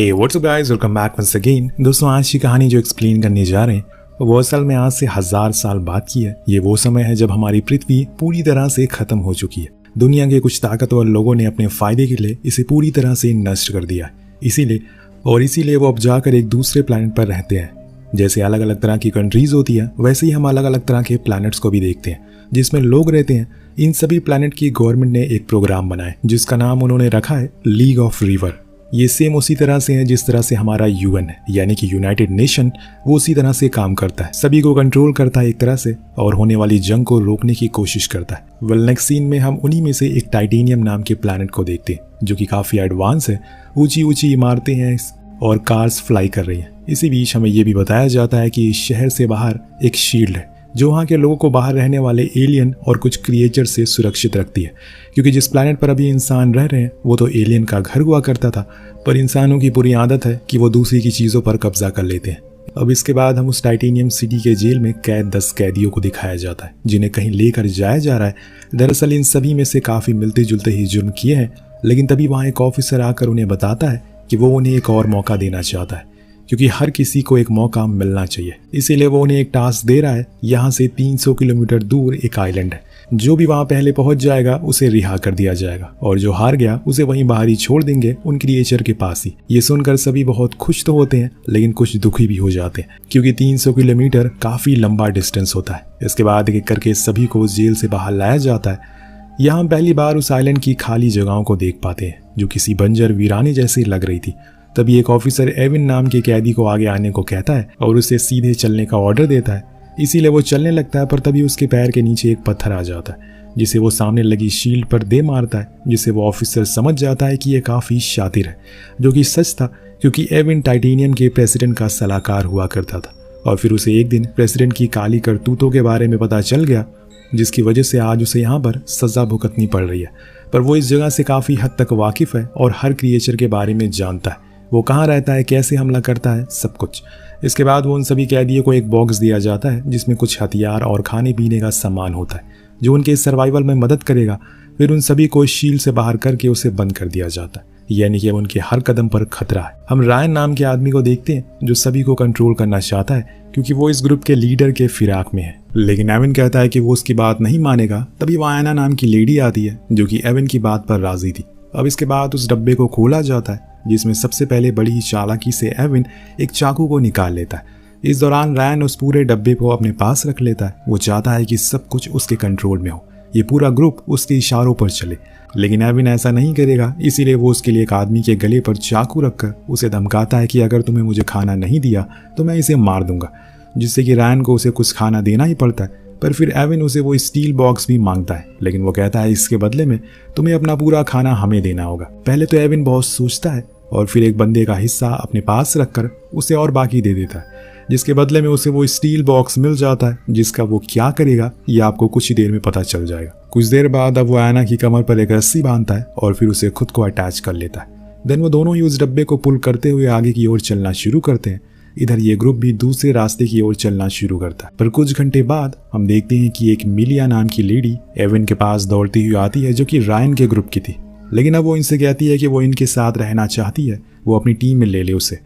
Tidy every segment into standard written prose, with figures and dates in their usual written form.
हे what's up guys, welcome back once again. दोस्तों, आज की कहानी जो एक्सप्लेन करने जा रहे हैं वो असल में आज से 1000 साल बाद की है। ये वो समय है जब हमारी पृथ्वी पूरी तरह से खत्म हो चुकी है। दुनिया के कुछ ताकतवर लोगों ने अपने फायदे के लिए इसे पूरी तरह से नष्ट कर दिया है। इसीलिए वो अब जाकर एक दूसरे प्लैनेट पर रहते हैं। जैसे अलग अलग तरह की कंट्रीज होती है, वैसे ही हम अलग अलग तरह के प्लैनेट्स को भी देखते हैं जिसमें लोग रहते हैं। इन सभी प्लैनेट की गवर्नमेंट ने एक प्रोग्राम बनाया जिसका नाम उन्होंने रखा है लीग ऑफ रिवर। ये सेम उसी तरह से है जिस तरह से हमारा यूएन है, यानी कि यूनाइटेड नेशन, वो उसी तरह से काम करता है, सभी को कंट्रोल करता है एक तरह से, और होने वाली जंग को रोकने की कोशिश करता है। वेल, नेक्स्ट सीन में हम उन्हीं में से एक टाइटेनियम नाम के प्लैनेट को देखते हैं जो कि काफी एडवांस है। ऊंची ऊंची इमारतें हैं और कार्स फ्लाई कर रही हैं। इसी बीच हमें यह भी बताया जाता है कि इस शहर से बाहर एक शील्ड है जो वहाँ के लोगों को बाहर रहने वाले एलियन और कुछ क्रिएचर से सुरक्षित रखती है, क्योंकि जिस प्लैनेट पर अभी इंसान रह रहे हैं वो तो एलियन का घर हुआ करता था, पर इंसानों की पूरी आदत है कि वो दूसरी की चीज़ों पर कब्जा कर लेते हैं। अब इसके बाद हम उस टाइटेनियम सिटी के जेल में कैद 10 कैदियों को दिखाया जाता है जिन्हें कहीं लेकर जाया जा रहा है। दरअसल इन सभी में से काफ़ी मिलते जुलते ही जुर्म किए हैं, लेकिन तभी वहाँ एक ऑफिसर आकर उन्हें बताता है कि वो उन्हें एक और मौका देना चाहता है, क्योंकि हर किसी को एक मौका मिलना चाहिए। इसीलिए वो उन्हें एक टास्क दे रहा है। यहाँ से 300 किलोमीटर दूर एक आइलैंड है, जो भी वहाँ पहले पहुँच जाएगा उसे रिहा कर दिया जाएगा, और जो हार गया उसे वहीं बाहर ही छोड़ देंगे उन क्रिएचर के पास ही। ये सुनकर सभी बहुत खुश तो होते हैं, लेकिन कुछ दुखी भी हो जाते हैं, क्योंकि 300 किलोमीटर काफ़ी लंबा डिस्टेंस होता है। इसके बाद एक करके सभी को उस जेल से बाहर लाया जाता है। यहाँ पहली बार उस आइलैंड की खाली जगहों को देख पाते हैं जो किसी बंजर वीरानी जैसी लग रही थी। तभी एक ऑफिसर एविन नाम के कैदी को आगे आने को कहता है और उसे सीधे चलने का ऑर्डर देता है। इसीलिए वो चलने लगता है, पर तभी उसके पैर के नीचे एक पत्थर आ जाता है जिसे वो सामने लगी शील्ड पर दे मारता है, जिसे वो ऑफिसर समझ जाता है कि ये काफ़ी शातिर है, जो कि सच था, क्योंकि एविन टाइटेनियम के प्रेसिडेंट का सलाहकार हुआ करता था। और फिर उसे एक दिन प्रेसिडेंट की काली करतूतों के बारे में पता चल गया, जिसकी वजह से आज उसे यहाँ पर सज़ा भुगतनी पड़ रही है। पर वो इस जगह से काफ़ी हद तक वाकिफ़ है और हर क्रिएचर के बारे में जानता है, वो कहाँ रहता है, कैसे हमला करता है, सब कुछ। इसके बाद वो उन सभी कैदियों को एक बॉक्स दिया जाता है जिसमें कुछ हथियार और खाने पीने का सामान होता है जो उनके सर्वाइवल में मदद करेगा। फिर उन सभी को शील्ड से बाहर करके उसे बंद कर दिया जाता है, यानी कि अब उनके हर कदम पर खतरा है। हम रायन नाम के आदमी को देखते हैं जो सभी को कंट्रोल करना चाहता है, क्योंकि वो इस ग्रुप के लीडर के फिराक में है। लेकिन एविन कहता है कि वो उसकी बात नहीं मानेगा। तभी वायना नाम की लेडी आती है जो कि एविन की बात पर राजी थी। अब इसके बाद उस डब्बे को खोला जाता है जिसमें सबसे पहले बड़ी ही चालाकी से एविन एक चाकू को निकाल लेता है। इस दौरान रायन उस पूरे डब्बे को अपने पास रख लेता है। वो चाहता है कि सब कुछ उसके कंट्रोल में हो, ये पूरा ग्रुप उसके इशारों पर चले, लेकिन एविन ऐसा नहीं करेगा। इसीलिए वो उसके लिए एक आदमी के गले पर चाकू रखकर उसे धमकाता है कि अगर तुम्हें मुझे खाना नहीं दिया तो मैं इसे मार दूंगा, जिससे कि रायन को उसे कुछ खाना देना ही पड़ता है। पर फिर एविन उसे वो स्टील बॉक्स भी मांगता है, लेकिन वो कहता है इसके बदले में तुम्हें अपना पूरा खाना हमें देना होगा। पहले तो एविन बहुत सोचता है और फिर एक बंदे का हिस्सा अपने पास रखकर उसे और बाकी दे देता है, जिसके बदले में उसे वो स्टील बॉक्स मिल जाता है, जिसका वो क्या करेगा ये आपको कुछ ही देर में पता चल जाएगा। कुछ देर बाद अब वो आयना की कमर पर एक रस्सी बांधता है और फिर उसे खुद को अटैच कर लेता है। देन वो दोनों ही उस डब्बे को पुल करते हुए आगे की ओर चलना शुरू करते हैं। इधर ये ग्रुप भी दूसरे रास्ते की ओर चलना शुरू करता है। पर कुछ घंटे बाद हम देखते हैं कि एक मिलिया नाम की लेडी एविन के पास दौड़ती हुई आती है, जो कि रायन के ग्रुप की थी। लेकिन अब वो इनसे कहती है कि वो इनके साथ रहना चाहती है, वो अपनी टीम में ले ले उसे।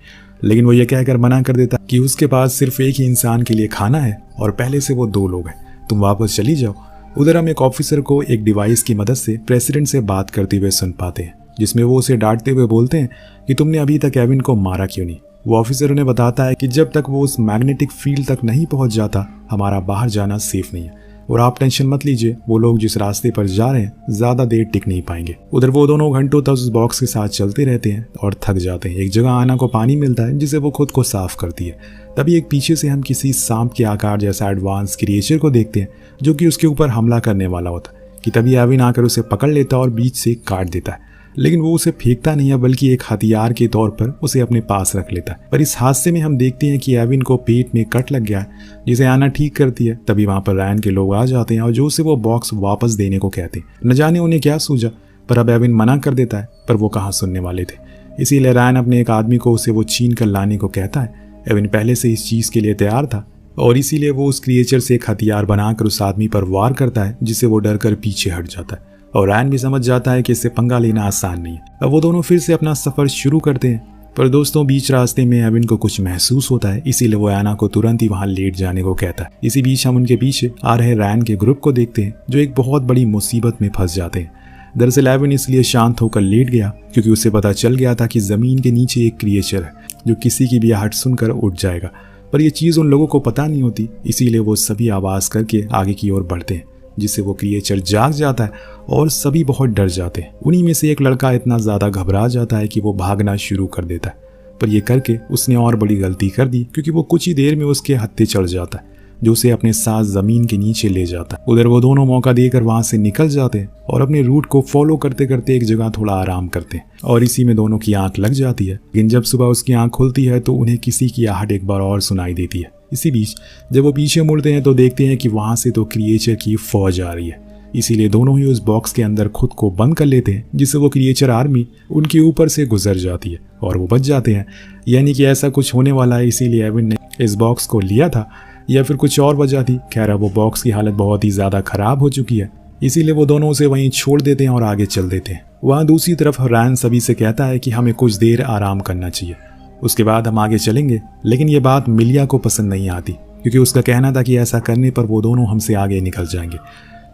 लेकिन वो ये कहकर मना कर देता कि उसके पास सिर्फ एक ही इंसान के लिए खाना है और पहले से वो 2 लोग हैं, तुम वापस चली जाओ। उधर हम एक ऑफिसर को एक डिवाइस की मदद से प्रेसिडेंट से बात करते हुए सुन पाते हैं, जिसमें वो उसे डांटते हुए बोलते हैं कि तुमने अभी तक एविन को मारा क्यों नहीं। वो ऑफिसर उन्हें बताता है कि जब तक वो उस मैग्नेटिक फील्ड तक नहीं पहुंच जाता हमारा बाहर जाना सेफ नहीं है, और आप टेंशन मत लीजिए, वो लोग जिस रास्ते पर जा रहे हैं ज्यादा देर टिक नहीं पाएंगे। उधर वो दोनों घंटों तक उस बॉक्स के साथ चलते रहते हैं और थक जाते हैं। एक जगह आना को पानी मिलता है जिसे वो खुद को साफ करती है। तभी एक पीछे से हम किसी सांप के आकार जैसा एडवांस क्रिएचर को देखते हैं जो कि उसके ऊपर हमला करने वाला होता है, कि तभी एविन आकर उसे पकड़ लेता और बीच से काट देता है। लेकिन वो उसे फेंकता नहीं है, बल्कि एक हथियार के तौर पर उसे अपने पास रख लेता है। पर इस हादसे में हम देखते हैं कि एविन को पेट में कट लग गया है, जिसे आना ठीक करती है। तभी वहां पर रायन के लोग आ जाते हैं और जो उसे वो बॉक्स वापस देने को कहते हैं। न जाने उन्हें क्या सूझा, पर अब एविन मना कर देता है, पर वो कहाँ सुनने वाले थे। इसीलिए रायन अपने एक आदमी को उसे वो छीन कर लाने को कहता है। एविन पहले से इस चीज के लिए तैयार था और इसीलिए वो उस क्रिएचर से एक हथियार बनाकर उस आदमी पर वार करता है, जिससे वो डर कर पीछे हट जाता है। और रायन भी समझ जाता है कि इससे पंगा लेना आसान नहीं है। अब वो दोनों फिर से अपना सफर शुरू करते हैं। पर दोस्तों बीच रास्ते में एविन को कुछ महसूस होता है, इसीलिए वो एना को तुरंत ही वहां लेट जाने को कहता है। इसी बीच हम उनके पीछे आ रहे रैन के ग्रुप को देखते हैं जो एक बहुत बड़ी मुसीबत में फंस जाते हैं। दरअसल एविन इसलिए शांत होकर लेट गया क्योंकि उसे पता चल गया था कि जमीन के नीचे एक क्रिएचर है जो किसी की भी आहट सुनकर उठ जाएगा, पर यह चीज़ उन लोगों को पता नहीं होती, इसीलिए वो सभी आवाज़ करके आगे की ओर बढ़ते हैं, जिससे वो क्रिएचर जाग जाता है और सभी बहुत डर जाते हैं। उन्हीं में से एक लड़का इतना ज़्यादा घबरा जाता है कि वो भागना शुरू कर देता है, पर यह करके उसने और बड़ी गलती कर दी क्योंकि वो कुछ ही देर में उसके हत्थे चढ़ जाता है जो उसे अपने साथ जमीन के नीचे ले जाता है। उधर वो दोनों मौका देकर वहां से निकल जाते हैं और अपने रूट को फॉलो करते करते एक जगह थोड़ा आराम करते हैं और इसी में दोनों की आंख लग जाती है। लेकिन जब सुबह उसकी आंख खुलती है तो उन्हें किसी की आहट एक बार और सुनाई देती है। इसी बीच जब वो पीछे मुड़ते हैं तो देखते हैं कि वहां से तो क्रिएचर की फौज आ रही है, इसीलिए दोनों ही उस बॉक्स के अंदर खुद को बंद कर लेते हैं, जिससे वो क्रिएचर आर्मी उनके ऊपर से गुजर जाती है और वो बच जाते हैं। यानी कि ऐसा कुछ होने वाला है, इसीलिए एविन ने इस बॉक्स को लिया था या फिर कुछ और वजह थी। खैर वो बॉक्स की हालत बहुत ही ज़्यादा खराब हो चुकी है, इसीलिए वो दोनों उसे वहीं छोड़ देते हैं और आगे चल देते हैं। वहाँ दूसरी तरफ रैन सभी से कहता है कि हमें कुछ देर आराम करना चाहिए, उसके बाद हम आगे चलेंगे। लेकिन ये बात मिलिया को पसंद नहीं आती क्योंकि उसका कहना था कि ऐसा करने पर वो दोनों हमसे आगे निकल जाएंगे।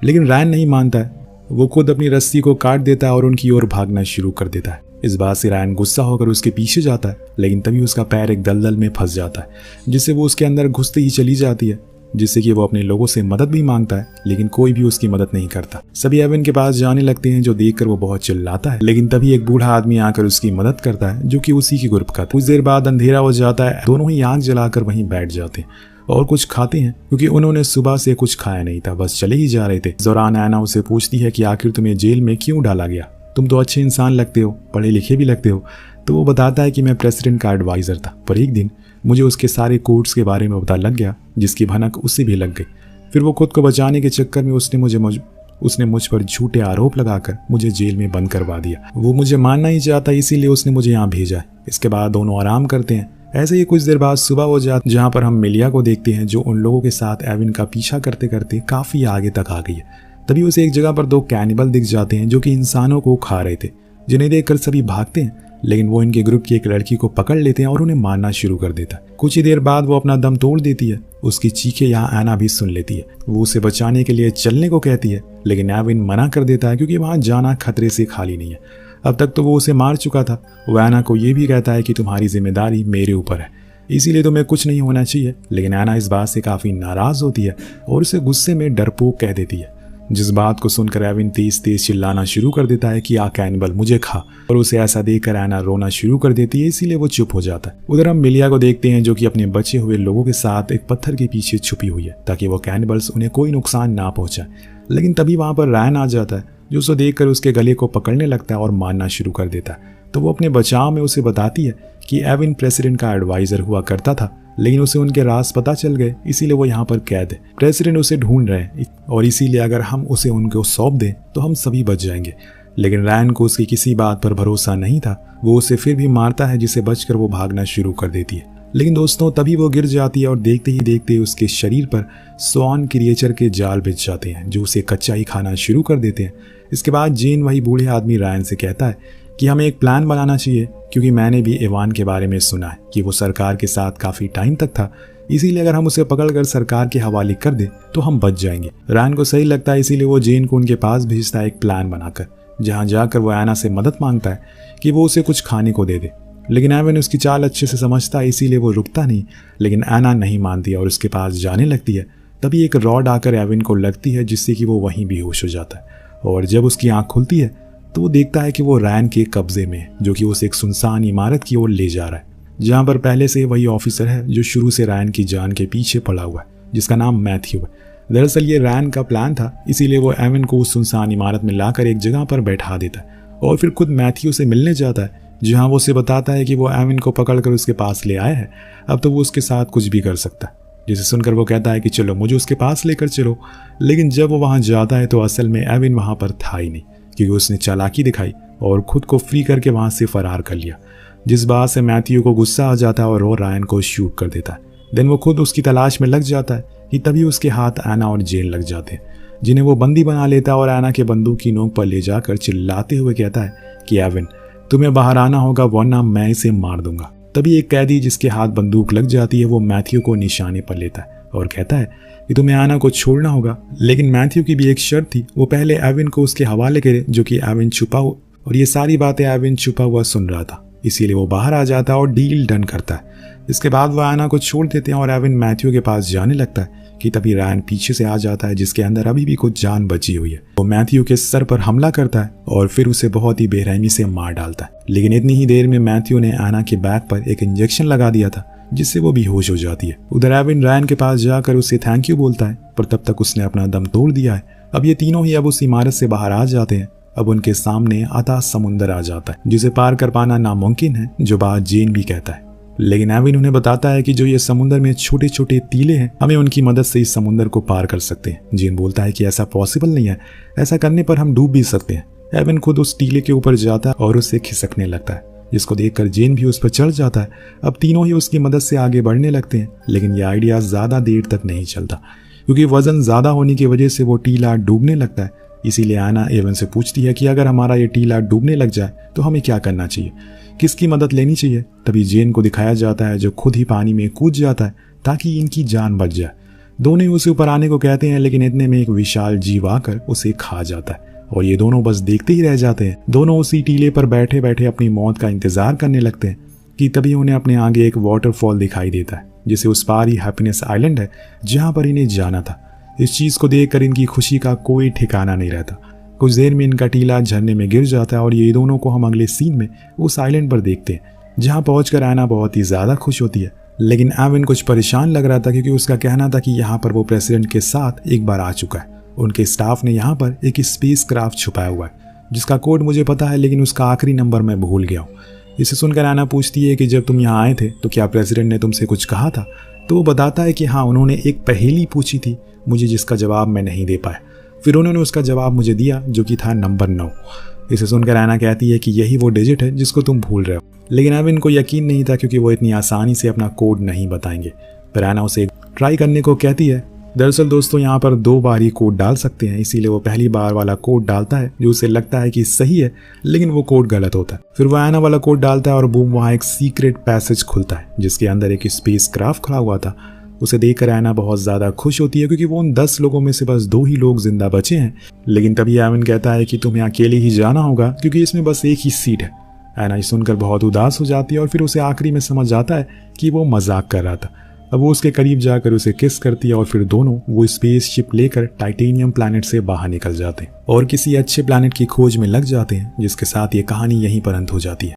लेकिन रैन नहीं मानता है, वो खुद अपनी रस्सी को काट देता है और उनकी ओर भागना शुरू कर देता है। इस बात से रैन गुस्सा होकर उसके पीछे जाता है, लेकिन तभी उसका पैर एक दलदल में फंस जाता है, जिससे वो उसके अंदर घुसते ही चली जाती है, जिससे कि वो अपने लोगों से मदद भी मांगता है, लेकिन कोई भी उसकी मदद नहीं करता। सभी एविन के पास जाने लगते हैं जो देखकर वो बहुत चिल्लाता है, लेकिन तभी एक बूढ़ा आदमी आकर उसकी मदद करता है जो कि उसी की ग्रुप का था। कुछ देर बाद अंधेरा हो जाता है, दोनों ही आंख जलाकर वहीं बैठ जाते हैं और कुछ खाते हैं क्योंकि उन्होंने सुबह से कुछ खाया नहीं था, बस चले ही जा रहे थे। इस दौरान एना उसे पूछती है कि आखिर तुम्हें जेल में क्यों डाला गया, तुम तो अच्छे इंसान लगते हो, पढ़े लिखे भी लगते हो। तो वो बताता है कि मैं प्रेसिडेंट का एडवाइज़र था, पर एक दिन मुझे उसके सारे कोड्स के बारे में पता लग गया जिसकी भनक उसे भी लग गई। फिर वो खुद को बचाने के चक्कर में उसने मुझ पर झूठे आरोप लगाकर मुझे जेल में बंद करवा दिया। वो मुझे मानना ही चाहता, इसीलिए उसने मुझे यहाँ भेजा। इसके बाद दोनों आराम करते हैं। ऐसे ही कुछ देर बाद सुबह हो जाती, जहाँ पर हम मिलिया को देखते हैं जो उन लोगों के साथ एविन का पीछा करते करते काफ़ी आगे तक आ गई है। तभी उसे एक जगह पर दो कैनिबल दिख जाते हैं जो कि इंसानों को खा रहे थे, जिन्हें देखकर सभी भागते हैं, लेकिन वो इनके ग्रुप की एक लड़की को पकड़ लेते हैं और उन्हें मारना शुरू कर देता है। कुछ ही देर बाद वो अपना दम तोड़ देती है। उसकी चीखें यहाँ एना भी सुन लेती है। वो उसे बचाने के लिए चलने को कहती है, लेकिन एविन मना कर देता है क्योंकि वहाँ जाना खतरे से खाली नहीं है। अब तक तो वो उसे मार चुका था। वो एना को ये भी कहता है कि तुम्हारी जिम्मेदारी मेरे ऊपर है, इसीलिए तुम्हें कुछ नहीं होना चाहिए। लेकिन एना इस बात से काफ़ी नाराज़ होती है और उसे गुस्से में डरपोक कह देती है, जिस बात को सुनकर एविन तेज तेज चिल्लाना शुरू कर देता है कि आ कैनिबल मुझे खा, और उसे ऐसा देखकर एना रोना शुरू कर देती है, इसीलिए वो चुप हो जाता है। उधर हम मिलिया को देखते हैं जो कि अपने बचे हुए लोगों के साथ एक पत्थर के पीछे छुपी हुई है ताकि वो कैनिबल्स उन्हें कोई नुकसान ना पहुंचाए। लेकिन तभी वहां पर रैन आ जाता है जो उसे देखकर उसके गले को पकड़ने लगता है और मारना शुरू कर देता है। तो वो अपने बचाव में उसे बताती है कि एविन प्रेसिडेंट का एडवाइजर हुआ करता था, लेकिन उसे उनके राज पता चल गए, इसीलिए वो यहाँ पर कैद है। प्रेसिडेंट उसे ढूंढ रहे हैं और इसीलिए अगर हम उसे उनको सौंप दें तो हम सभी बच जाएंगे। लेकिन रैन को उसकी किसी बात पर भरोसा नहीं था। वो उसे फिर भी मारता है, जिसे बचकर वो भागना शुरू कर देती है। लेकिन दोस्तों तभी वो गिर जाती है और देखते ही देखते उसके शरीर पर स्वान क्रिएचर के जाल बिछ जाते हैं जो उसे कच्चा ही खाना शुरू कर देते हैं। इसके बाद जेन वही बूढ़े आदमी रैन से कहता है कि हमें एक प्लान बनाना चाहिए, क्योंकि मैंने भी इवान के बारे में सुना है कि वो सरकार के साथ काफ़ी टाइम तक था, इसीलिए अगर हम उसे पकड़कर सरकार के हवाले कर दें तो हम बच जाएंगे। रैन को सही लगता है, इसीलिए वो जेन को उनके पास भेजता है एक प्लान बनाकर, जहाँ जाकर वो एना से मदद मांगता है कि वो उसे कुछ खाने को दे दे। लेकिन एविन उसकी चाल अच्छे से समझता है, इसीलिए वो रुकता नहीं। लेकिन एना नहीं मानती और उसके पास जाने लगती है। तभी एक रॉड आकर एविन को लगती है, जिससे कि वो वहीं बेहोश हो जाता है। और जब उसकी आँख खुलती है तो वो देखता है कि वो रैन के कब्जे में है, जो कि उसे एक सुनसान इमारत की ओर ले जा रहा है, जहाँ पर पहले से वही ऑफिसर है जो शुरू से रैन की जान के पीछे पड़ा हुआ है, जिसका नाम मैथ्यू है। दरअसल ये रैन का प्लान था, इसीलिए वो एविन को उस सुनसान इमारत में लाकर एक जगह पर बैठा देता है और फिर खुद मैथ्यू से मिलने जाता है, जहाँ वो उसे बताता है कि वो एविन को पकड़कर उसके पास ले आया है, अब तो वो उसके साथ कुछ भी कर सकता है। जिसे सुनकर वो कहता है कि चलो मुझे उसके पास लेकर चलो। लेकिन जब वो वहाँ जाता है तो असल में एविन वहाँ पर था ही नहीं, क्योंकि उसने चालाकी दिखाई और खुद को फ्री करके वहाँ से फरार कर लिया, जिस बात से मैथ्यू को गुस्सा आ जाता है और वो रायन को शूट कर देता है। देन वो खुद उसकी तलाश में लग जाता है कि तभी उसके हाथ एना और जेन लग जाते हैं, जिन्हें वो बंदी बना लेता है और एना के बंदूक की नोक पर ले जाकर चिल्लाते हुए कहता है कि एविन, तुम्हें बाहर आना होगा वरना मैं इसे मार दूंगा। तभी एक कैदी जिसके हाथ बंदूक लग जाती है वो मैथ्यू को निशाने पर लेता है और कहता है कि तुम्हें आना को छोड़ना होगा। लेकिन मैथ्यू की भी एक शर्त थी, वो पहले एविन को उसके हवाले करे, जो कि एविन छुपा हुआ, और ये सारी बातें एविन छुपा हुआ सुन रहा था। इसीलिए वो बाहर आ जाता है और डील डन करता है। इसके बाद वो आना को छोड़ देते हैं और एविन मैथ्यू के पास जाने लगता है कि तभी रायन पीछे से आ जाता है जिसके अंदर अभी भी कुछ जान बची हुई है। वो मैथ्यू के सर पर हमला करता है और फिर उसे बहुत ही बेरहमी से मार डालता है। लेकिन इतनी ही देर में मैथ्यू ने आना के बैक पर एक इंजेक्शन लगा दिया था जिससे वो बेहोश हो जाती है। उधर एविन रायन के पास जाकर उसे थैंक यू बोलता है, पर तब तक उसने अपना दम तोड़ दिया है। अब ये तीनों ही अब उस इमारत से बाहर आ जाते हैं। अब उनके सामने अथाह समुंदर आ जाता है जिसे पार कर पाना नामुमकिन है, जो बात जेन भी कहता है। लेकिन एविन उन्हें बताता है कि जो ये समुंदर में छोटे छोटे टीले हैं, हमें उनकी मदद से इस समुंदर को पार कर सकते हैं। जेन बोलता है कि ऐसा पॉसिबल नहीं है, ऐसा करने पर हम डूब भी सकते हैं। एविन खुद उस टीले के ऊपर जाता है और उसे खिसकने लगता है, जिसको देखकर जेन भी उस पर चढ़ जाता है। अब तीनों ही उसकी मदद से आगे बढ़ने लगते हैं। लेकिन यह आइडिया ज्यादा देर तक नहीं चलता, क्योंकि वजन ज्यादा होने की वजह से वो टीला डूबने लगता है। इसीलिए आना एवन से पूछती है कि अगर हमारा ये टीला डूबने लग जाए तो हमें क्या करना चाहिए, किसकी मदद लेनी चाहिए। तभी जेन को दिखाया जाता है जो खुद ही पानी में कूद जाता है ताकि इनकी जान बच जाए। दोनों ही उसे ऊपर आने को कहते हैं, लेकिन इतने में एक विशाल जीव आकर उसे खा जाता है और ये दोनों बस देखते ही रह जाते हैं। दोनों उसी टीले पर बैठे बैठे अपनी मौत का इंतजार करने लगते हैं कि तभी उन्हें अपने आगे एक वाटरफॉल दिखाई देता है, जिसे उस पार ही हैप्पीनेस आइलैंड है जहां पर इन्हें जाना था। इस चीज को देखकर इनकी खुशी का कोई ठिकाना नहीं रहता। कुछ देर में इनका टीला झरने में गिर जाता है और ये दोनों को हम अगले सीन में उस आइलैंड पर देखते हैं, जहां पहुंचकर आना बहुत ही ज्यादा खुश होती है। लेकिन एविन कुछ परेशान लग रहा था, क्योंकि उसका कहना था कि यहाँ पर वो प्रेसिडेंट के साथ एक बार आ चुका है। उनके स्टाफ ने यहाँ पर एक स्पेस क्राफ्ट छुपाया हुआ है जिसका कोड मुझे पता है, लेकिन उसका आखिरी नंबर मैं भूल गया हूँ। इसे सुनकर आना पूछती है कि जब तुम यहाँ आए थे तो क्या प्रेसिडेंट ने तुमसे कुछ कहा था। तो वो बताता है कि हाँ, उन्होंने एक पहेली पूछी थी मुझे, जिसका जवाब मैं नहीं दे पाया। फिर उन्होंने उसका जवाब मुझे दिया, जो कि था नंबर 9। इसे सुनकर आना कहती है कि यही वो डिजिट है जिसको तुम भूल रहे हो। लेकिन एविन को यकीन नहीं था, क्योंकि वो इतनी आसानी से अपना कोड नहीं बताएंगे। फिर आना उसे ट्राई करने को कहती है। दरअसल दोस्तों, यहाँ पर 2 बार ही कोड डाल सकते हैं, इसीलिए वो पहली बार वाला कोड डालता है जो उसे लगता है कि सही है, लेकिन वो कोड गलत होता है। फिर वो आना वाला कोड डालता है और बूम, वहाँ एक सीक्रेट पैसेज खुलता है जिसके अंदर एक स्पेस क्राफ्ट खड़ा हुआ था। उसे देखकर आना बहुत ज्यादा खुश होती है, क्योंकि वो उन 10 लोगों में से बस 2 ही लोग जिंदा बचे हैं। लेकिन तभी एविन कहता है कि तुम्हें अकेले ही जाना होगा, क्योंकि इसमें बस एक ही सीट है। आना ये सुनकर बहुत उदास हो जाती है और फिर उसे आखिरी में समझ आता है कि वो मजाक कर रहा था। अब वो उसके करीब जाकर उसे किस करती है और फिर दोनों वो स्पेसशिप लेकर टाइटेनियम प्लैनेट से बाहर निकल जाते हैं और किसी अच्छे प्लैनेट की खोज में लग जाते हैं, जिसके साथ ये कहानी यहीं पर अंत हो जाती है।